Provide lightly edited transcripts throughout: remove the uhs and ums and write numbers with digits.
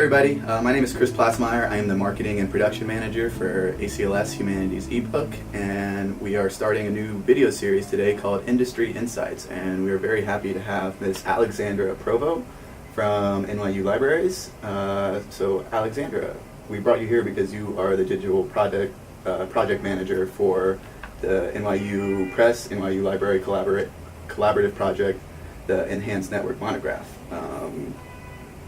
Everybody, my name is Chris Platzmeyer. I am the Marketing and Production Manager for ACLS Humanities E-Book, and we are starting a new video series today called Industry Insights, and we are very happy to have Ms. Alexandra Provo from NYU Libraries. So Alexandra, we brought you here because you are the digital project manager for the NYU Press, NYU Library collaborative project, the Enhanced Networked Monograph.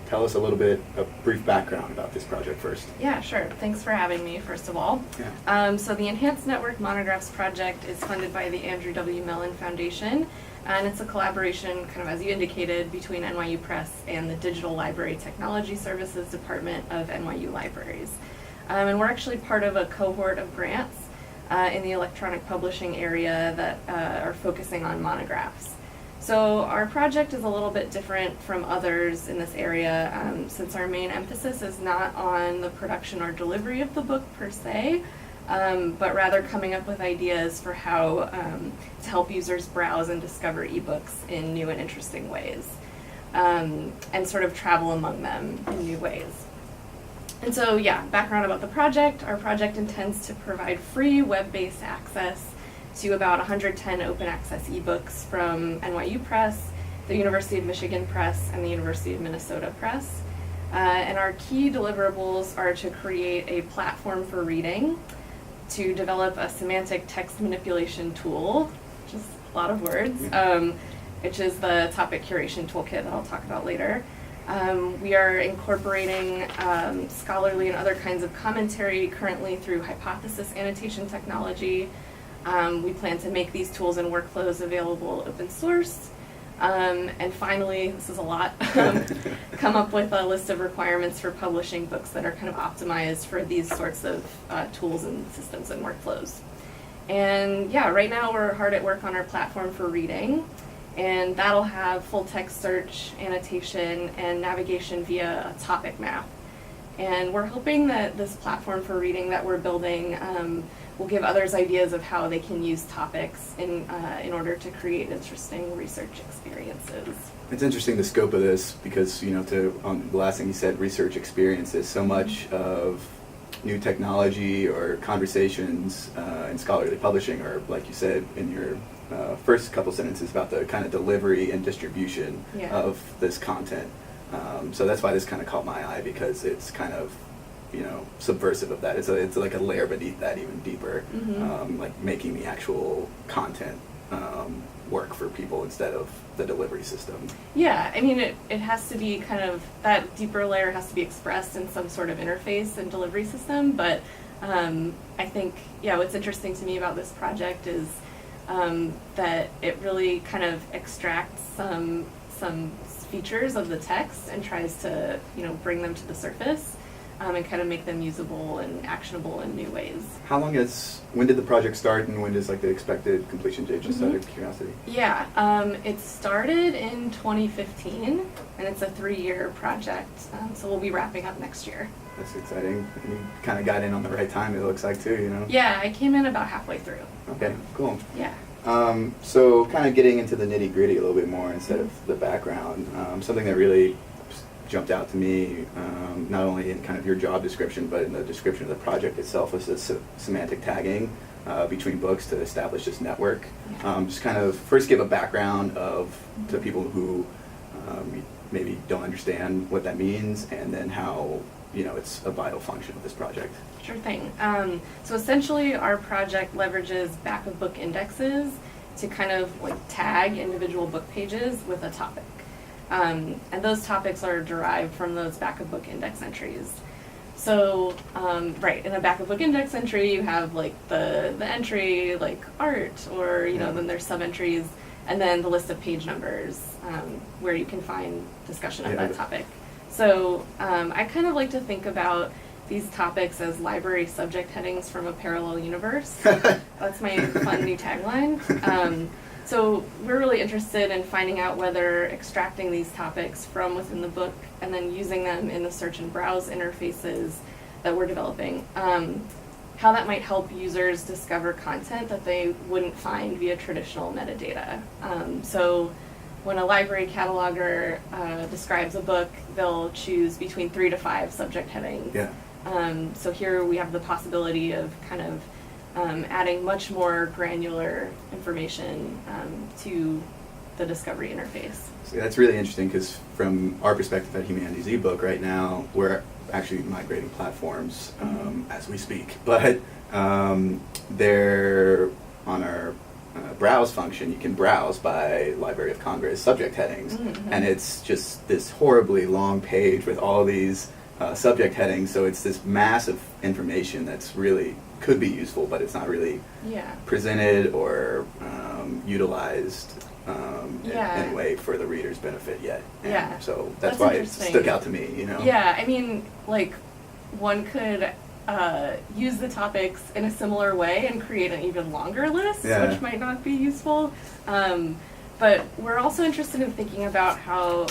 Tell us a little bit, a brief background about this project first. Yeah, sure. Thanks for having me, first of all. Yeah. So the Enhanced Networked Monographs Project is funded by the Andrew Mellon Foundation, and it's a collaboration, kind of as you indicated, between NYU Press and the Digital Library Technology Services Department of NYU Libraries. And we're actually part of a cohort of grants in the electronic publishing area that are focusing on monographs. So our project is a little bit different from others in this area since our main emphasis is not on the production or delivery of the book per se, but rather coming up with ideas for how to help users browse and discover ebooks in new and interesting ways, and sort of travel among them in new ways. And so, yeah, background about the project. Our project intends to provide free web-based access to about 110 open access ebooks from NYU Press, the University of Michigan Press, and the University of Minnesota Press. And our key deliverables are to create a platform for reading, to develop a semantic text manipulation tool, which is a lot of words, which is the topic curation toolkit that I'll talk about later. We are incorporating scholarly and other kinds of commentary currently through hypothesis annotation technology. We plan to make these tools and workflows available open source. And finally, this is a lot, come up with a list of requirements for publishing books that are kind of optimized for these sorts of tools and systems and workflows. And yeah, right now we're hard at work on our platform for reading, and that'll have full text search, annotation, and navigation via a topic map. And we're hoping that this platform for reading that we're building will give others ideas of how they can use topics in order to create interesting research experiences. It's interesting the scope of this because, you know, the last thing you said, research experiences, so much of new technology or conversations in scholarly publishing are, like you said in your first couple sentences, about the kind of delivery and distribution of this content. So that's why this kind of caught my eye, because it's kind of, you know, subversive of that. It's like a layer beneath that, even deeper, like making the actual content work for people instead of the delivery system. Yeah, I mean, it has to be kind of, that deeper layer has to be expressed in some sort of interface and delivery system, but I think, yeah, what's interesting to me about this project is that it really kind of extracts some features of the text and tries to, you know, bring them to the surface and kind of make them usable and actionable in new ways. When did the project start, and when does like the expected completion date, just out of curiosity? Yeah, it started in 2015, and it's a 3-year project, so we'll be wrapping up next year. That's exciting. And you kind of got in on the right time, it looks like, too, you know? Yeah, I came in about halfway through. Okay, cool. Yeah. So kind of getting into the nitty-gritty a little bit more instead of the background, something that really jumped out to me, not only in kind of your job description, but in the description of the project itself, was the semantic tagging between books to establish this network. Just kind of first give a background to people who maybe don't understand what that means, and then how, you know, it's a vital function of this project. Sure thing. So essentially our project leverages back of book indexes to kind of like tag individual book pages with a topic. And those topics are derived from those back of book index entries. So, right, in a back of book index entry you have like the entry like art, or, you know, then there's sub-entries, and then the list of page numbers where you can find discussion of that topic. So I kind of like to think about these topics as library subject headings from a parallel universe. That's my fun new tagline. So we're really interested in finding out whether extracting these topics from within the book and then using them in the search and browse interfaces that we're developing, how that might help users discover content that they wouldn't find via traditional metadata. So when a library cataloger describes a book, they'll choose between 3 to 5 subject headings. Yeah. So here we have the possibility of kind of adding much more granular information to the discovery interface. So that's really interesting because from our perspective at Humanities E-Book right now, we're actually migrating platforms as we speak. But they're on our browse function. You can browse by Library of Congress subject headings. And it's just this horribly long page with all these subject headings. So it's this massive information that's really could be useful, but it's not really presented or utilized in any way for the reader's benefit yet. And so that's why it stuck out to me, you know? Yeah, I mean, like, one could use the topics in a similar way and create an even longer list, which might not be useful. But we're also interested in thinking about how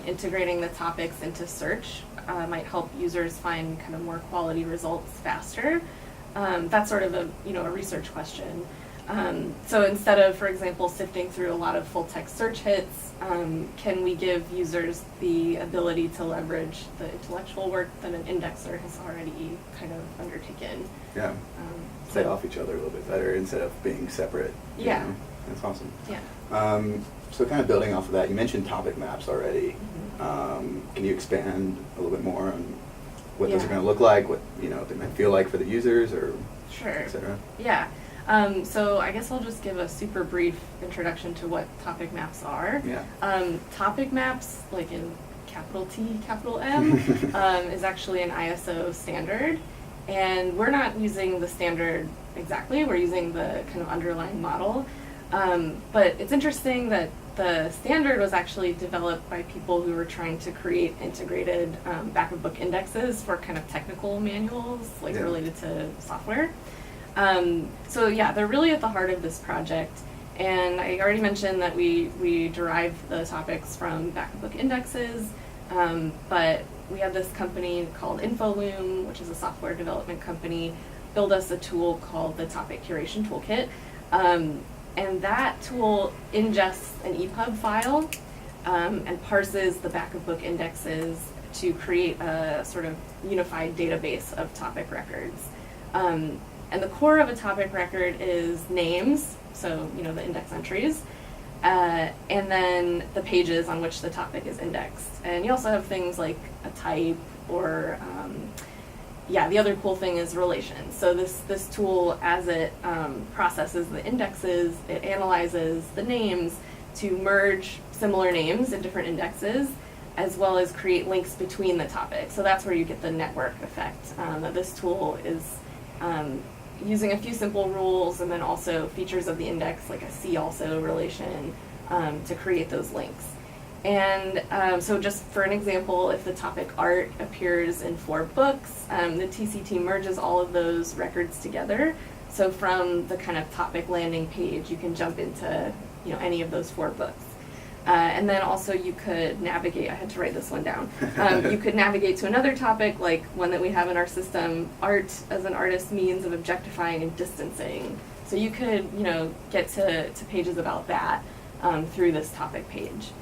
integrating the topics into search might help users find kind of more quality results faster. That's sort of a research question. So instead of, for example, sifting through a lot of full-text search hits, can we give users the ability to leverage the intellectual work that an indexer has already kind of undertaken? Yeah. Play off each other a little bit better instead of being separate. Yeah. You know? That's awesome. Yeah. So kind of building off of that, you mentioned topic maps already. Can you expand a little bit more on what those are going to look like, what they might feel like for the users, or et cetera? Yeah. So I guess I'll just give a super brief introduction to what topic maps are. Yeah. Topic maps, like in capital T, capital M, is actually an ISO standard. And we're not using the standard exactly, we're using the kind of underlying model. But it's interesting that the standard was actually developed by people who were trying to create integrated back-of-book indexes for kind of technical manuals, like related to software. So yeah, they're really at the heart of this project. And I already mentioned that we derive the topics from back-of-book indexes, but we had this company called InfoLoom, which is a software development company, build us a tool called the Topic Curation Toolkit. And that tool ingests an EPUB file and parses the back-of-book indexes to create a sort of unified database of topic records. And the core of a topic record is names, so the index entries, and then the pages on which the topic is indexed. And you also have things like a type or the other cool thing is relations. So this tool, as it processes the indexes, it analyzes the names to merge similar names in different indexes, as well as create links between the topics. So that's where you get the network effect. This tool is using a few simple rules and then also features of the index, like a see also relation, to create those links. And so just for an example, if the topic art appears in 4 books, the TCT merges all of those records together. So from the kind of topic landing page, you can jump into any of those 4 books. And then also you could navigate, I had to write this one down, you could navigate to another topic, like one that we have in our system, art as an artist's means of objectifying and distancing. So you could get to pages about that through this topic page.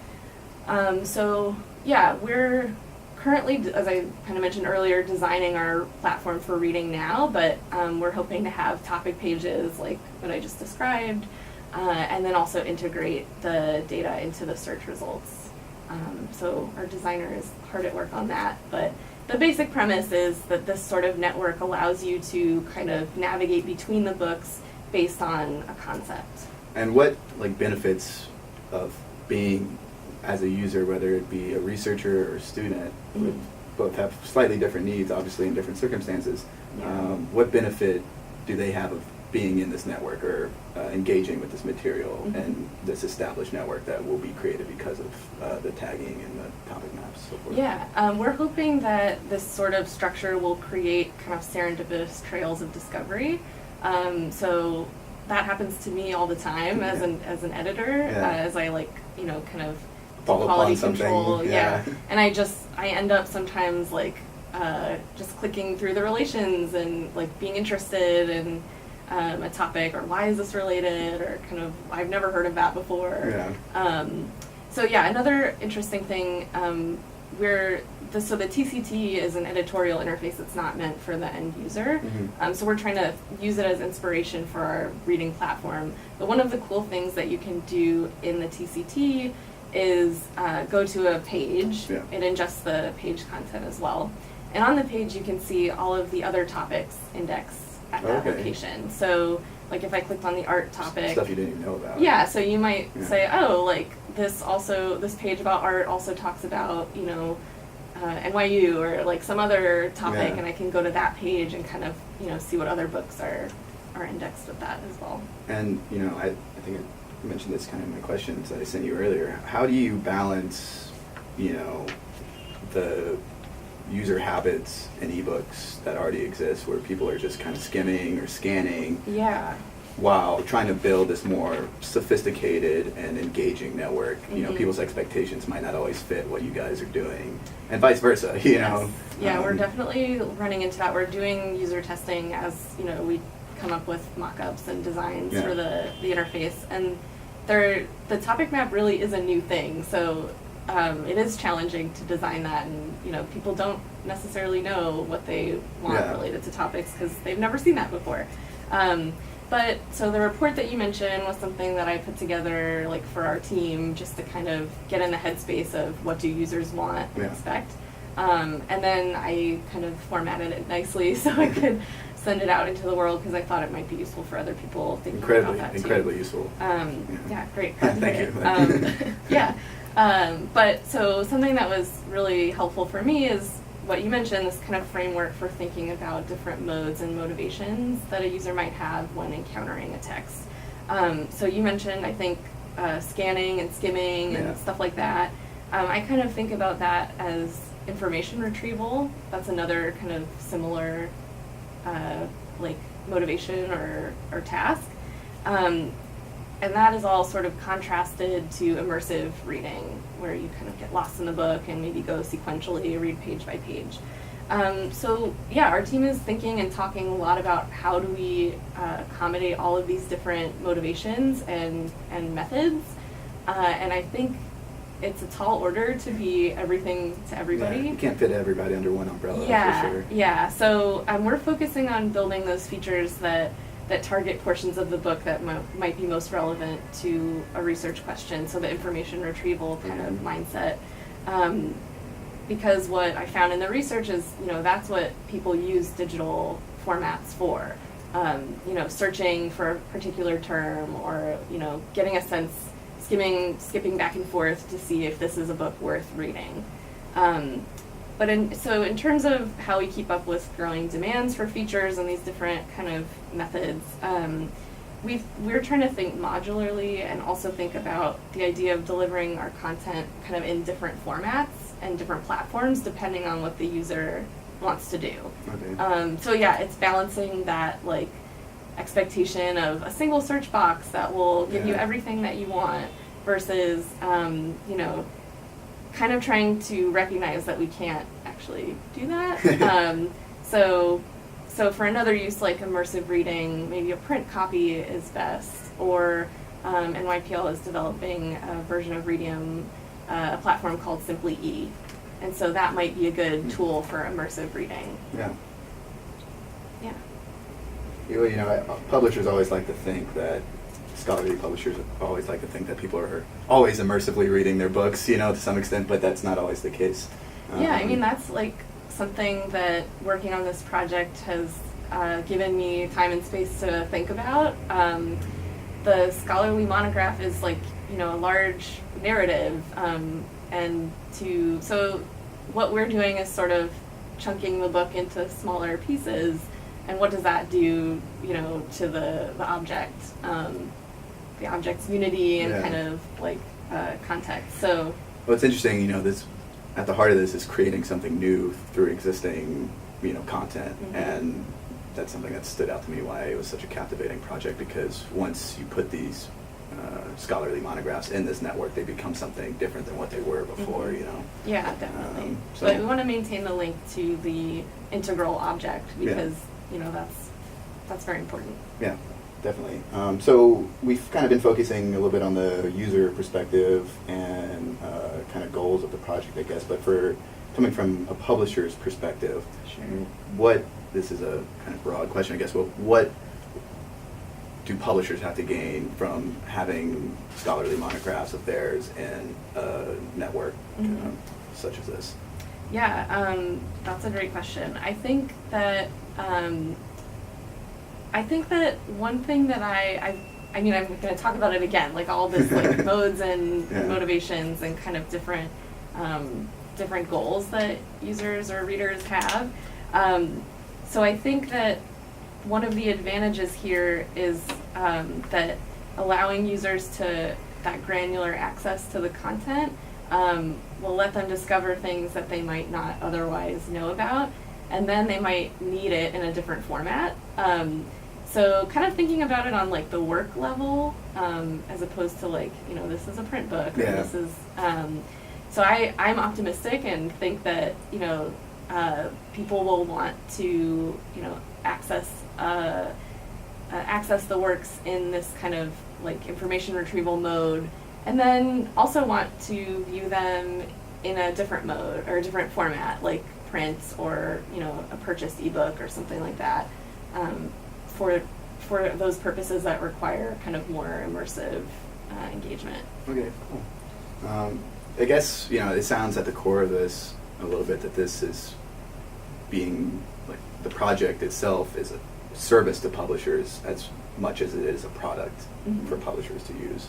So yeah, we're currently, as I kind of mentioned earlier, designing our platform for reading now, but we're hoping to have topic pages like what I just described, and then also integrate the data into the search results. So our designer is hard at work on that, but the basic premise is that this sort of network allows you to kind of navigate between the books based on a concept. And what benefits of being as a user, whether it be a researcher or a student, would both have slightly different needs, obviously, in different circumstances. What benefit do they have of being in this network or engaging with this material and this established network that will be created because of the tagging and the topic maps and so forth? Yeah, we're hoping that this sort of structure will create kind of serendipitous trails of discovery. So that happens to me all the time as an editor, as I kind of follow quality upon control, something. And I end up sometimes just clicking through the relations and being interested in a topic, or why is this related, or kind of I've never heard of that before. So yeah, another interesting thing, so the TCT is an editorial interface that's not meant for the end user. So we're trying to use it as inspiration for our reading platform. But one of the cool things that you can do in the TCT is go to a page. Yeah. It ingests the page content as well. And on the page you can see all of the other topics indexed at that location. So like if I clicked on the art topic. Stuff you didn't even know about. Yeah, so you might say, oh, like this page about art also talks about, you know, NYU or like some other topic, and I can go to that page and kind of, you know, see what other books are indexed with that as well. And, you know, I think I mentioned this kind of in my questions that I sent you earlier. How do you balance, you know, the user habits in ebooks that already exist where people are just kind of skimming or scanning? Yeah. While trying to build this more sophisticated and engaging network. You know, people's expectations might not always fit what you guys are doing, and vice versa, you know? Yeah, we're definitely running into that. We're doing user testing as, you know, we come up with mock-ups and designs for the interface, and the topic map really is a new thing, so it is challenging to design that, and, you know, people don't necessarily know what they want related to topics because they've never seen that before. But so the report that you mentioned was something that I put together like for our team just to kind of get in the headspace of what do users want and expect. And then I kind of formatted it nicely so I could send it out into the world because I thought it might be useful for other people thinking about that too. Incredibly useful. Yeah, great. Thank you. Yeah. But so something that was really helpful for me is what you mentioned, this kind of framework for thinking about different modes and motivations that a user might have when encountering a text. So you mentioned, I think, scanning and skimming and stuff like that. I kind of think about that as information retrieval. That's another kind of similar like motivation or task. And that is all sort of contrasted to immersive reading, where you kind of get lost in the book and maybe go sequentially, read page by page. So yeah, our team is thinking and talking a lot about how do we accommodate all of these different motivations and methods. And I think it's a tall order to be everything to everybody. Yeah, you can't fit everybody under one umbrella, for sure. Yeah. So we're focusing on building those features that target portions of the book that might be most relevant to a research question, so the information retrieval kind of mindset. Because what I found in the research is, you know, that's what people use digital formats for. You know, searching for a particular term, or, you know, getting a sense, skipping back and forth to see if this is a book worth reading. But in terms of how we keep up with growing demands for features and these different kind of methods, we're trying to think modularly and also think about the idea of delivering our content kind of in different formats and different platforms depending on what the user wants to do. Okay. So yeah, it's balancing that like expectation of a single search box that will give you everything that you want versus you know, kind of trying to recognize that we can't actually do that. So for another use like immersive reading, maybe a print copy is best, or NYPL is developing a version of Readium, a platform called Simply E. And so that might be a good tool for immersive reading. Yeah. Yeah. You know, publishers always like to think that, scholarly publishers always like to think that people are always immersively reading their books, you know, to some extent, but that's not always the case. Yeah, I mean, that's like something that working on this project has given me time and space to think about. The scholarly monograph is like, you know, a large narrative, so what we're doing is sort of chunking the book into smaller pieces, and what does that do, you know, to the object, the object's unity and kind of like context. So well, it's interesting, you know, this at the heart of this is creating something new through existing, you know, content, and that's something that stood out to me why it was such a captivating project, because once you put these scholarly monographs in this network, they become something different than what they were before, you know. Yeah, definitely. But we want to maintain the link to the integral object because, you know, that's very important. Yeah. definitely. So we've kind of been focusing a little bit on the user perspective and kind of goals of the project, I guess. But for coming from a publisher's perspective, this is a kind of broad question, I guess. Well, what do publishers have to gain from having scholarly monographs of theirs in a network such as this? Yeah, that's a great question. I think that one thing that I mean, I'm going to talk about it again, like all this like modes and motivations and kind of different goals that users or readers have. So I think that one of the advantages here is that allowing users to that granular access to the content will let them discover things that they might not otherwise know about, and then they might need it in a different format. So kind of thinking about it on like the work level, as opposed to like, you know, this is a print book, or this is, so I'm optimistic and think that, you know, people will want to, you know, access the works in this kind of like information retrieval mode, and then also want to view them in a different mode or a different format, like print or, you know, a purchased ebook or something like that, for those purposes that require kind of more immersive engagement. Okay, cool. I guess, you know, it sounds at the core of this a little bit that this is being, like, the project itself is a service to publishers as much as it is a product for publishers to use.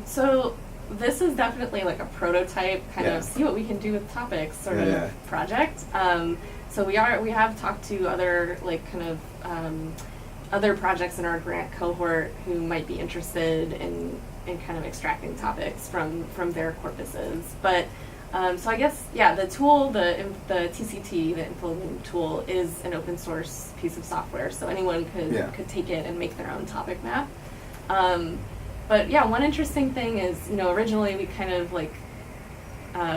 So this is definitely like a prototype kind of see what we can do with topics sort of project. So we have talked to other like kind of other projects in our grant cohort who might be interested in kind of extracting topics from their corpuses. But so I guess the tool, the TCT, the InfoLoom tool, is an open source piece of software, so anyone could take it and make their own topic map. But yeah, one interesting thing is, you know, originally we kind of like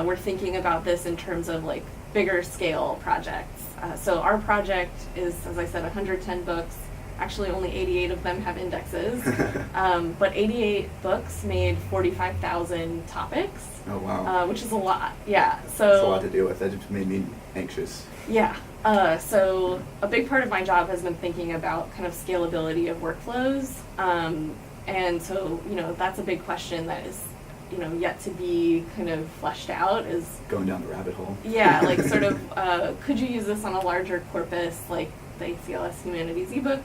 were thinking about this in terms of like bigger scale projects. So our project is, as I said, 110 books. Actually, only 88 of them have indexes, but 88 books made 45,000 topics. Oh wow! Which is a lot. Yeah. So it's a lot to deal with. That just made me anxious. Yeah. So a big part of my job has been thinking about kind of scalability of workflows, and so, you know, that's a big question that is, you know, yet to be kind of fleshed out. Is going down the rabbit hole. Yeah, like sort of, could you use this on a larger corpus, like the ACLS Humanities E-Book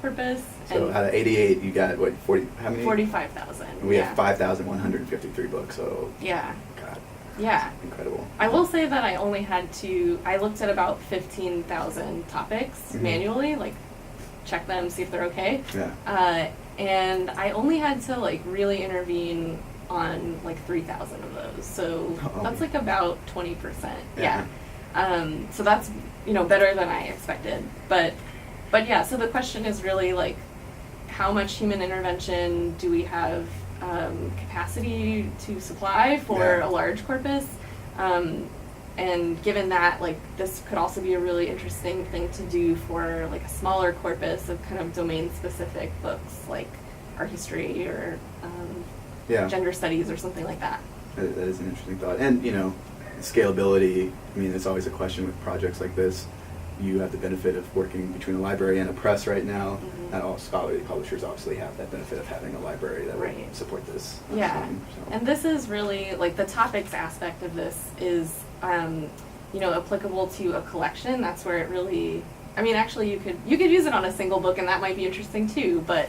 corpus? So out of 88, you got what, 40? How many? 45,000. We have 5,153 books. So yeah. God. Yeah. Incredible. I will say that I looked at about 15,000 topics manually, like check them, see if they're okay. Yeah. And I only had to like really intervene on like 3,000 of those. So that's like about 20%. Yeah. So that's, you know, better than I expected. But yeah, so the question is really like, how much human intervention do we have capacity to supply for a large corpus? And given that, like, this could also be a really interesting thing to do for like a smaller corpus of kind of domain-specific books, like art history or gender studies or something like that. That is an interesting thought. And, you know, scalability, I mean, it's always a question with projects like this. You have the benefit of working between a library and a press right now. Not all scholarly publishers obviously have that benefit of having a library that would support this. Yeah, and this is really, like, the topics aspect of this is, you know, applicable to a collection. That's where it really, I mean, actually you could use it on a single book, and that might be interesting too, but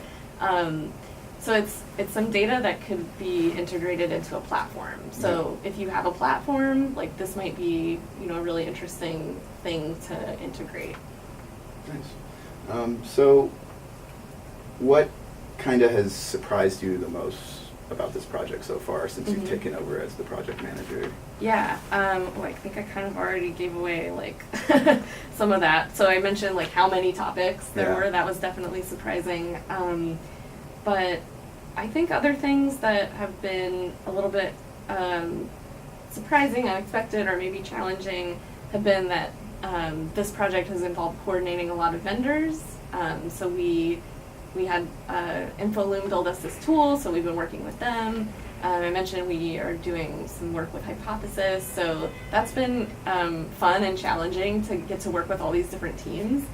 so it's some data that could be integrated into a platform. So if you have a platform, like, this might be, you know, a really interesting thing to integrate. Nice. So what kind of has surprised you the most about this project so far since you've taken over as the project manager? Yeah, well, I think I kind of already gave away like some of that. So I mentioned like how many topics there were. That was definitely surprising. But I think other things that have been a little bit surprising, unexpected, or maybe challenging have been that this project has involved coordinating a lot of vendors So we had InfoLoom build us this tool, so we've been working with them. I mentioned we are doing some work with Hypothesis, so that's been fun and challenging to get to work with all these different teams.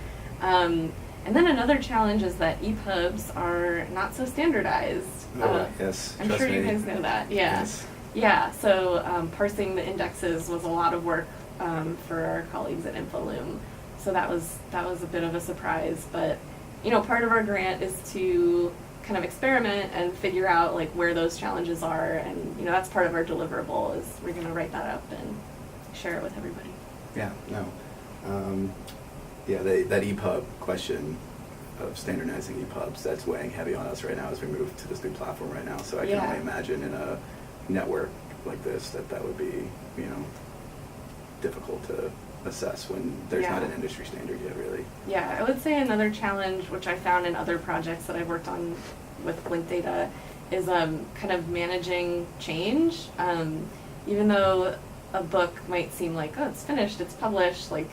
And then another challenge is that EPUBs are not so standardized. Yes, I'm sure you guys know that. Yeah. Yes. Yeah, so parsing the indexes was a lot of work for our colleagues at InfoLoom. So that was a bit of a surprise, but part of our grant is to kind of experiment and figure out like where those challenges are, and that's part of our deliverable is we're going to write that up and share it with everybody. Yeah, no. That EPUB question of standardizing EPUBs, that's weighing heavy on us right now as we move to this new platform right now. So I can only imagine in a network like this that would be, difficult to assess when there's not an industry standard yet, really. Yeah, I would say another challenge, which I found in other projects that I've worked on with linked data, is kind of managing change. Even though a book might seem like, oh, it's finished, it's published, like,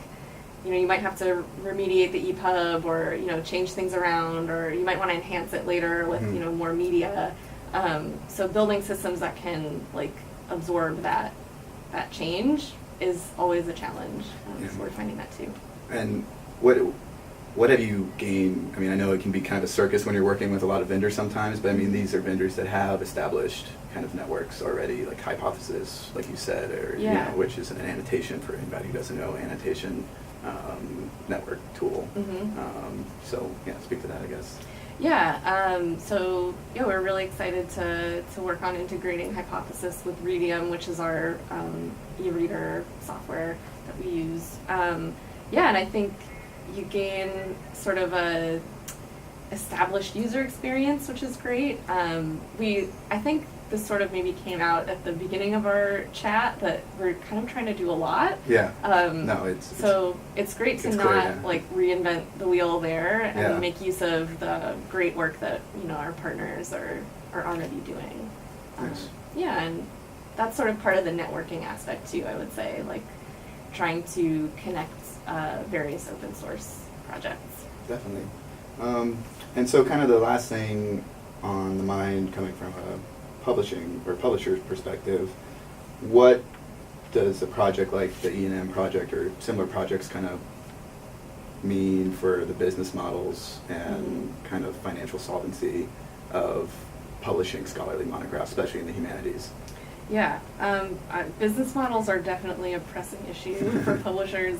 you might have to remediate the EPUB or, change things around, or you might want to enhance it later with, more media. So building systems that can, like, absorb that change is always a challenge. So we're finding that too. And what have you gained? I mean, I know it can be kind of a circus when you're working with a lot of vendors sometimes, but I mean, these are vendors that have established kind of networks already, like Hypothesis, like you said, or which is an annotation for anybody who doesn't know annotation network tool. So speak to that, I guess. We're really excited to work on integrating Hypothesis with Readium, which is our e-reader software that we use. And I think you gain sort of a established user experience, which is great. I think this sort of maybe came out at the beginning of our chat that we're kind of trying to do a lot. It's great to not like reinvent the wheel there and make use of the great work that our partners are already doing. Nice. And that's sort of part of the networking aspect too, I would say, like trying to connect various open source projects. Definitely. And so kind of the last thing on the mind coming from a publishing or publisher's perspective, what does a project like the E&M project or similar projects kind of mean for the business models and kind of financial solvency of publishing scholarly monographs, especially in the humanities? Business models are definitely a pressing issue for publishers,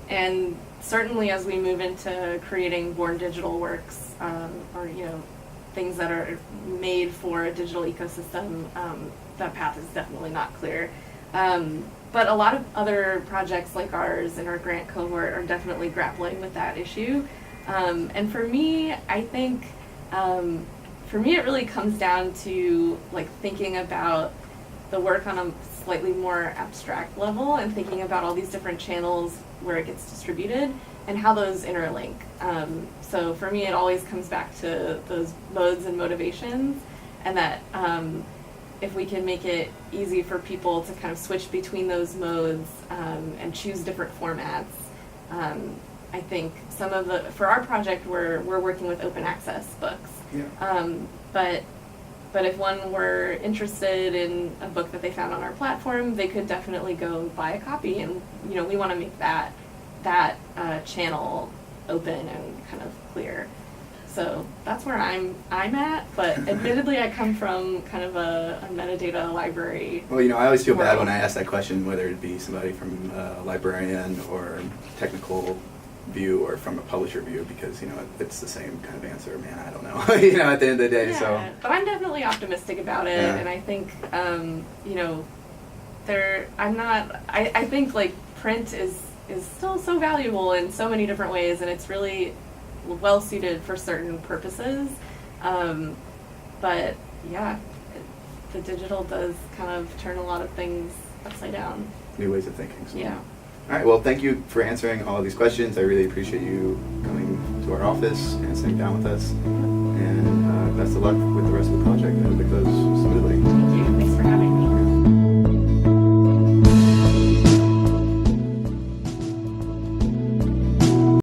and certainly as we move into creating born digital works, or things that are made for a digital ecosystem, that path is definitely not clear. But a lot of other projects like ours in our grant cohort are definitely grappling with that issue. And for me, I think, it really comes down to like thinking about the work on a slightly more abstract level and thinking about all these different channels where it gets distributed and how those interlink. So for me, it always comes back to those modes and motivations, and that if we can make it easy for people to kind of switch between those modes and choose different formats, I think for our project, we're working with open access books. But if one were interested in a book that they found on our platform, they could definitely go buy a copy, and we want to make that channel open and kind of clear. So that's where I'm at, but admittedly I come from kind of a metadata library. Well, I always feel bad when I ask that question, whether it be somebody from a librarian or technical view or from a publisher view, because it's the same kind of answer. Man, I don't know. At the end of the day. So. But I'm definitely optimistic about it, and I think I think like print is still so valuable in so many different ways, and it's really well suited for certain purposes. But the digital does kind of turn a lot of things upside down. New ways of thinking. So. Yeah. All right, well, thank you for answering all of these questions. I really appreciate you coming to our office and sitting down with us. And best of luck with the rest of the project.